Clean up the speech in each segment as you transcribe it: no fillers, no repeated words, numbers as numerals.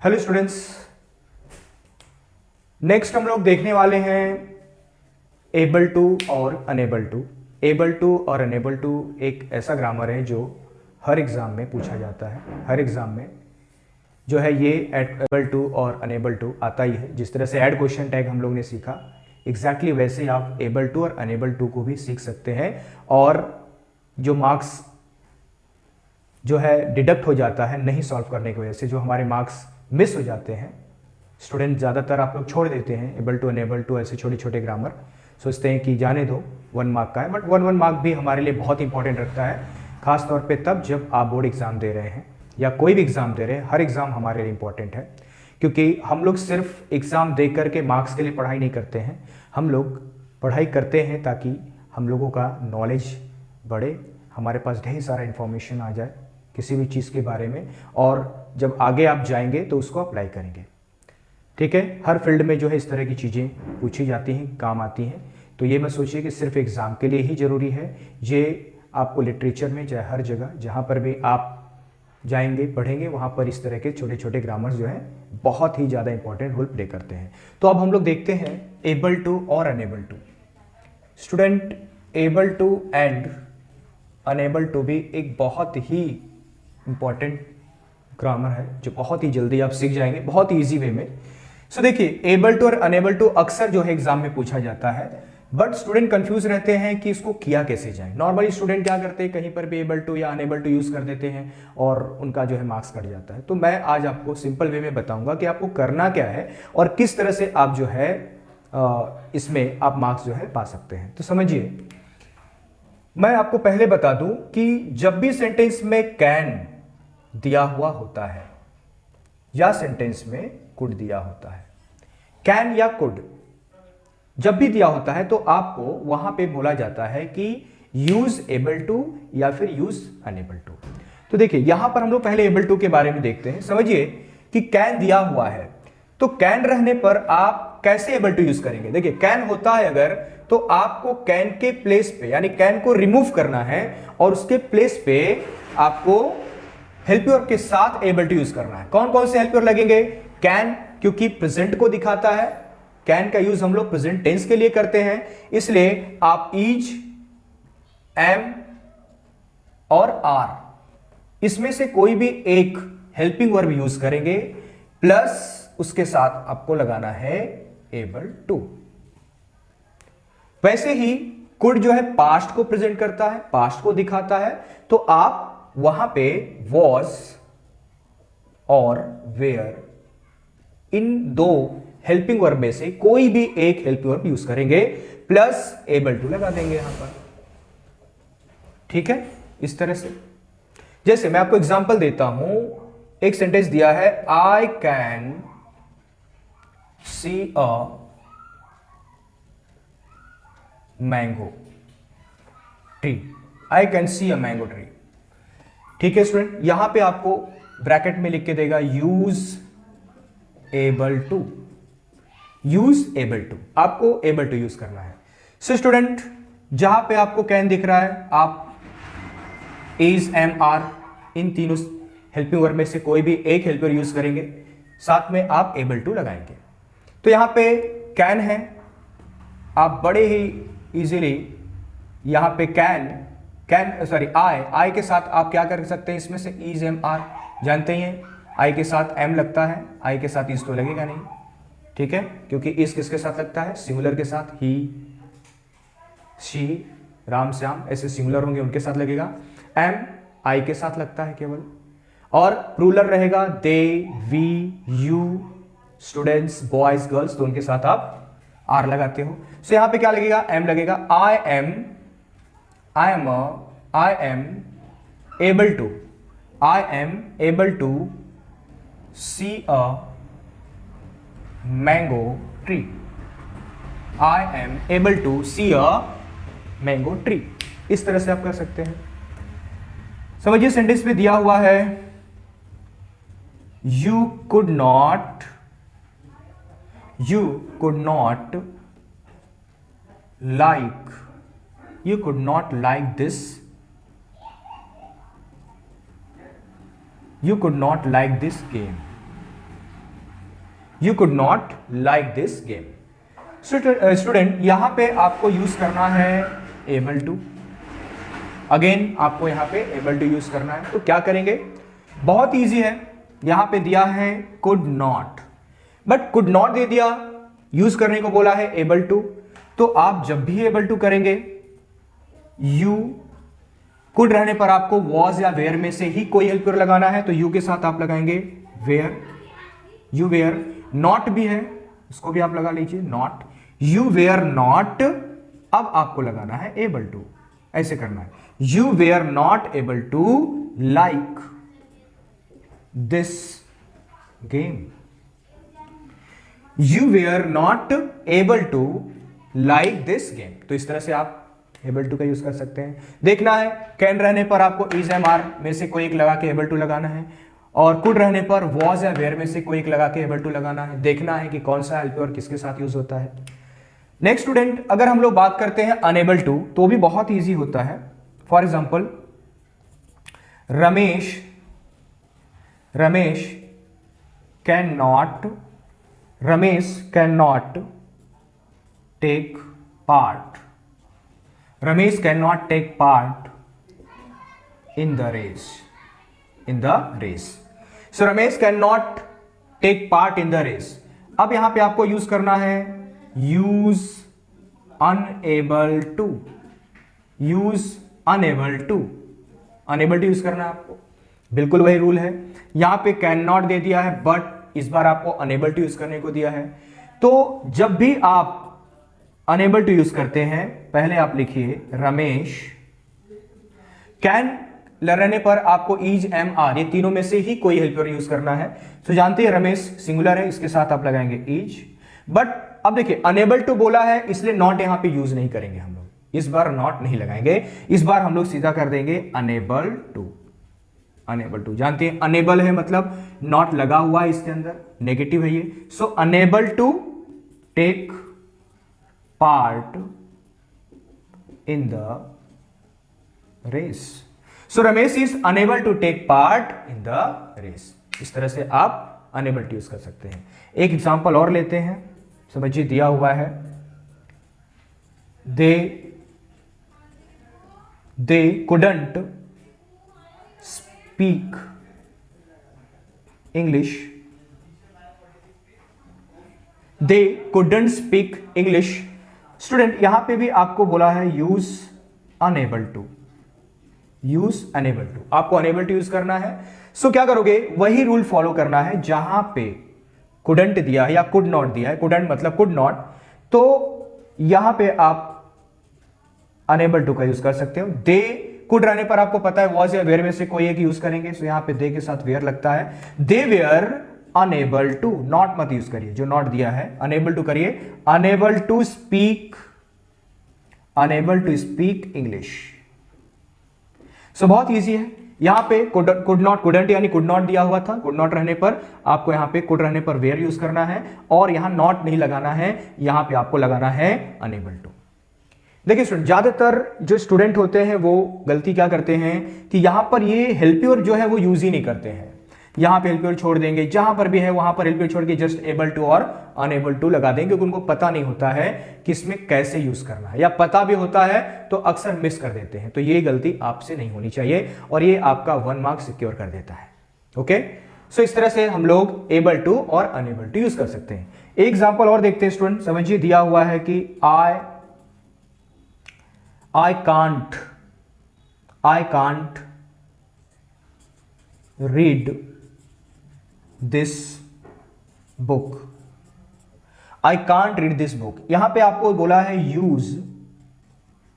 Hello students, next हम लोग देखने वाले हैं एबल टू और अनेबल टू। एबल टू और अनेबल टू एक ऐसा ग्रामर है जो हर एग्जाम में पूछा जाता है। हर एग्जाम में जो है ये एबल टू और अनेबल टू आता ही है। जिस तरह से ऐड क्वेश्चन टैग हम लोग ने सीखा, एग्जैक्टली वैसे ही आप एबल टू और अनेबल टू को भी सीख सकते हैं। और जो मार्क्स जो है डिडक्ट हो जाता है नहीं सॉल्व करने की वजह से, जो हमारे मार्क्स मिस हो जाते हैं, स्टूडेंट ज़्यादातर आप लोग छोड़ देते हैं एबल टू अनेबल टू ऐसे छोटे छोटे ग्रामर, सोचते हैं कि जाने दो 1 मार्क का है। बट 1 मार्क भी हमारे लिए बहुत इंपॉर्टेंट रखता है, खास तौर पे तब जब आप बोर्ड एग्जाम दे रहे हैं या कोई भी एग्जाम दे रहे हैं। हर एग्जाम हमारे लिए इंपॉर्टेंट है, क्योंकि हम लोग सिर्फ एग्जाम दे करके मार्क्स के लिए पढ़ाई नहीं करते हैं। हम लोग पढ़ाई करते हैं ताकि हम लोगों का नॉलेज बढ़े, हमारे पास ढेर सारा इन्फॉर्मेशन आ जाए किसी भी चीज़ के बारे में, और जब आगे आप जाएंगे तो उसको अप्लाई करेंगे। ठीक है, हर फील्ड में जो है इस तरह की चीज़ें पूछी जाती हैं, काम आती हैं। तो ये मत सोचिए कि सिर्फ एग्ज़ाम के लिए ही ज़रूरी है। ये आपको लिटरेचर में चाहे हर जगह जहाँ पर भी आप जाएंगे पढ़ेंगे, वहाँ पर इस तरह के छोटे छोटे ग्रामर्स जो हैं बहुत ही ज़्यादा इंपॉर्टेंट रोल प्ले करते हैं। तो अब हम लोग देखते हैं एबल टू और unable to. Student, able to and unable to भी एक बहुत ही इंपॉर्टेंट ग्रामर है जो बहुत ही जल्दी आप सीख जाएंगे, बहुत ही ईजी वे में। सो देखिए, एबल टू और अनेबल टू अक्सर जो है एग्जाम में पूछा जाता है, बट स्टूडेंट कंफ्यूज रहते हैं कि इसको किया कैसे जाए। नॉर्मली स्टूडेंट क्या करते हैं, कहीं पर भी एबल टू या अनेबल टू यूज कर देते हैं और उनका जो है मार्क्स कट जाता है। तो मैं आज आपको सिंपल वे में बताऊंगा कि आपको करना क्या है और किस तरह से आप जो है इसमें आप मार्क्स जो है पा सकते हैं। तो समझिए, मैं आपको पहले बता दूं कि जब भी सेंटेंस में कैन दिया हुआ होता है या सेंटेंस में कुड दिया होता है, कैन या कुड जब भी दिया होता है तो आपको वहां पे बोला जाता है कि यूज एबल टू या फिर यूज अनेबल टू। तो देखिए, यहां पर हम लोग पहले एबल टू के बारे में देखते हैं। समझिए कि कैन दिया हुआ है, तो कैन रहने पर आप कैसे एबल टू यूज करेंगे। देखिए, कैन होता है अगर, तो आपको कैन के प्लेस पे यानी कैन को रिमूव करना है और उसके प्लेस पे आपको हेल्पियर के साथ एबल टू यूज करना है। कौन कौन से हेल्पियर लगेंगे? कैन, क्योंकि प्रेजेंट को दिखाता है, कैन का यूज हम लोग प्रेजेंट टेंस के लिए करते हैं, इसलिए आप इज, एम और आर इसमें से कोई भी एक हेल्पिंग वर्ब यूज करेंगे, प्लस उसके साथ आपको लगाना है एबल टू। वैसे ही कुड जो है पास्ट को प्रेजेंट करता है, पास्ट को दिखाता है, तो आप वहां पे वॉज और वेयर इन दो हेल्पिंग वर्ब में से कोई भी एक हेल्पिंग वर्ब यूज करेंगे, प्लस एबल टू लगा देंगे यहां पर। ठीक है, इस तरह से। जैसे मैं आपको एग्जांपल देता हूं, एक सेंटेंस दिया है, I can see a mango tree. I can see a mango tree. ठीक है स्टूडेंट, यहां पे आपको ब्रैकेट में लिख के देगा use able to. Use able to, आपको एबल टू यूज करना है। सो स्टूडेंट, जहां पे आपको कैन दिख रहा है, आप इज, एम, आर इन तीनों हेल्पिंग वर्ब में से कोई भी एक हेल्पर यूज करेंगे, साथ में आप एबल टू लगाएंगे। तो यहां पे कैन है, आप बड़े ही इजीली यहां पे आई के साथ आप क्या कर सकते हैं, इसमें से इज, एम, आर जानते ही हैं, आई के साथ एम लगता है, आई के साथ इज तो लगेगा नहीं। ठीक है, क्योंकि इज किसके साथ लगता है, सिंगुलर के साथ, ही, शी, राम, श्याम ऐसे सिंगुलर होंगे उनके साथ लगेगा। एम आई के साथ लगता है केवल, और प्लूरल रहेगा they, we, you, students, boys, girls, तो उनके साथ आप आर लगाते हो। सो यहां पे क्या लगेगा, एम लगेगा। I am able to see a mango tree. I am able to see a mango tree. इस तरह से आप कर सकते हैं। समझिए, सेंटेंस में दिया हुआ है, you could not like this You could not like this game. You could not like this game. Student यहां पे आपको यूज करना है एबल टू। अगेन आपको यहां पे एबल टू यूज करना है, तो क्या करेंगे, बहुत इजी है। यहां पे दिया है could not, but could not they दिया, यूज करने को बोला है एबल टू, तो आप जब भी एबल टू करेंगे यू, कुड रहने पर आपको वॉज या वेयर में से ही कोई हेल्पर लगाना है, तो यू के साथ आप लगाएंगे वेयर, यू वेयर। नॉट भी है, उसको भी आप लगा लीजिए, नॉट, यू वेयर नॉट, अब आपको लगाना है एबल टू, ऐसे करना है, you were not able to like this game, you were not able to like this game. तो इस तरह से आप एबल टू का यूज कर सकते हैं। देखना है कैन रहने पर आपको इज एम आर में से कोई एक लगा के एबल टू लगाना है, और कुड रहने पर वॉज या वेयर में से कोई एक लगा के एबल टू लगाना है। देखना है कि कौन सा हेल्पर किसके साथ यूज होता है। नेक्स्ट स्टूडेंट, अगर हम लोग बात करते हैं अनेबल टू, तो भी बहुत ईजी होता है। For example, Ramesh can not take part, Ramesh can not take part in the race, so Ramesh can not take part in the race. अब यहां पे आपको यूज करना है use unable to, unable to use करना है आपको, बिल्कुल वही रूल है। यहां पे कैन नॉट दे दिया है, बट इस बार आपको अनेबल टू यूज करने को दिया है। तो जब भी आप अनेबल टू यूज करते हैं, पहले आप लिखिए रमेश, कैन रहने पर आपको इज एम आर, ये तीनों में से ही कोई हेल्पर यूज करना है। तो जानते हैं रमेश सिंगुलर है, इसके साथ आप लगाएंगे इज, बट अब देखिए अनेबल टू बोला है, इसलिए नॉट यहां पे यूज नहीं करेंगे हम लोग, इस बार नॉट नहीं लगाएंगे, इस बार हम लोग सीधा कर देंगे अनेबल टू। जानते हैं अनेबल है मतलब नॉट लगा हुआ है इसके अंदर, नेगेटिव है ये, so unable to take part in the race, so Ramesh is unable to take part in the race. इस तरह से आप अनेबल टू यूज कर सकते हैं। एक एग्जांपल और लेते हैं, समझिए दिया हुआ है, they couldn't speak English, they couldn't speak English. Student यहां पे भी आपको बोला है यूज अनेबल टू, आपको अनेबल टू यूज करना है। सो क्या करोगे, वही रूल फॉलो करना है, जहां पे कुडंट दिया है या कुड नॉट दिया है, कुडंट मतलब कुड नॉट, तो यहां पे आप अनेबल टू का यूज कर सकते हो। दे कुड रहने पर आपको पता है वॉज या वेयर में से कोई एक यूज करेंगे, सो यहां पे दे के साथ वेयर लगता है, दे वेयर अनेबल टू, नॉट मत यूज करिए, जो नॉट दिया है अनेबल टू करिए, अनेबल टू स्पीक इंग्लिश। सो बहुत इजी है। यहां पे कुड नॉट, कुडंट यानी कुड नॉट दिया हुआ था, कुड नॉट रहने पर आपको यहां पे कुड रहने पर वेयर यूज करना है, और यहां नॉट नहीं लगाना है, यहां पे आपको लगाना है अनेबल टू। देखिए स्टूडेंट, ज्यादातर जो स्टूडेंट होते हैं वो गलती क्या करते हैं कि यहां पर ये हेल्पियर जो है वो यूज ही नहीं करते हैं, यहां पे हेल्पियर छोड़ देंगे, जहां पर भी है वहां पर हेल्पियर छोड़ के जस्ट एबल टू और अनेबल टू लगा देंगे, क्योंकि उनको पता नहीं होता है कि इसमें कैसे यूज करना है, या पता भी होता है तो अक्सर मिस कर देते हैं। तो ये गलती आपसे नहीं होनी चाहिए, और ये आपका 1 मार्क सिक्योर कर देता है। ओके, सो इस तरह से हम लोग एबल टू और अनेबल टू यूज कर सकते हैं। एक एग्जाम्पल और देखते हैं स्टूडेंट, समझिए दिया हुआ है कि I can't read this book, I can't read this book। यहां पे आपको बोला है यूज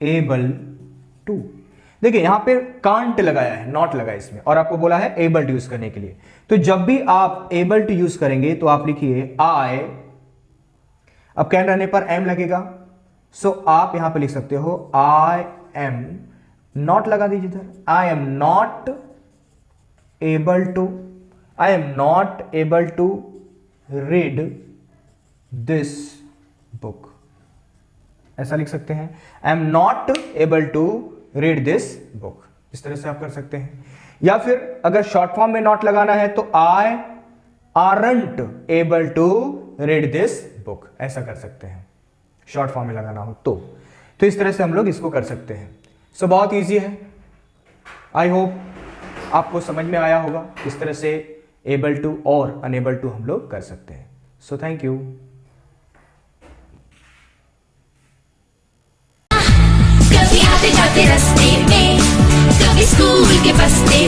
एबल टू, देखिए यहां पे कांट लगाया है, नॉट लगाया इसमें, और आपको बोला है एबल टू यूज करने के लिए। तो जब भी आप एबल टू यूज करेंगे तो आप लिखिए आई, अब कैन रहने पर एम लगेगा, सो आप यहां पे लिख सकते हो आई एम, नॉट लगा दीजिए इधर, I am not able to read this book, ऐसा लिख सकते हैं, I am not able to read this book. इस तरह से आप कर सकते हैं। या फिर अगर शॉर्ट फॉर्म में नॉट लगाना है तो I aren't able to read this book, ऐसा कर सकते हैं शॉर्ट फॉर्म में लगाना हो तो इस तरह से हम लोग इसको कर सकते हैं। सो बहुत इजी है। आई होप आपको समझ में आया होगा किस तरह से एबल टू और अनेबल टू हम लोग कर सकते हैं। So thank you. कभी आते जाते रास्ते में, कभी स्कूल के बस्ते